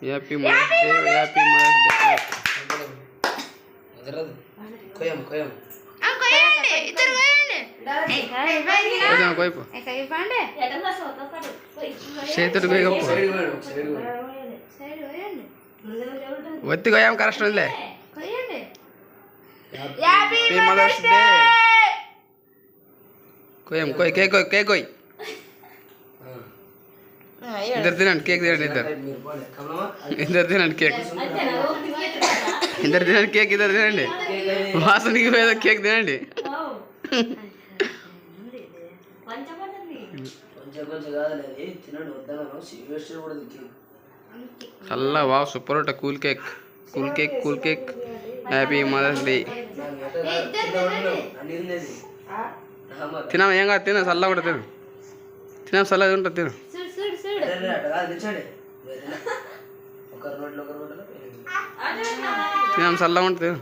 Happy mother's day, happy mother's day. కోయపు చేతుడు కోయకపో ఒత్తి కోయాం కరెక్ట్ ఉందిలే. Happy mother's day. కోయం కోయ్ కేక్ కోయ్ కేక్ కోయ్. ఇద్దరు తినండి కేక్ తినండి. ఇద్దరు తినండి కేక్. ఇద్దరు తినండి కేక్. ఇద్దరు తినండి. వాసనకి పోయేదో కేక్ తినండి. చల్ల వావ్ సూపర్ ఉంటా. Cool cake cool cake cool cake. Happy mother's day. తినమా ఏం కాదు తిన చల్ల కూడా తిను. తిన చల్లగా ఉంటుంది తిను. తిన చల్లగా ఉంటుంది తిను.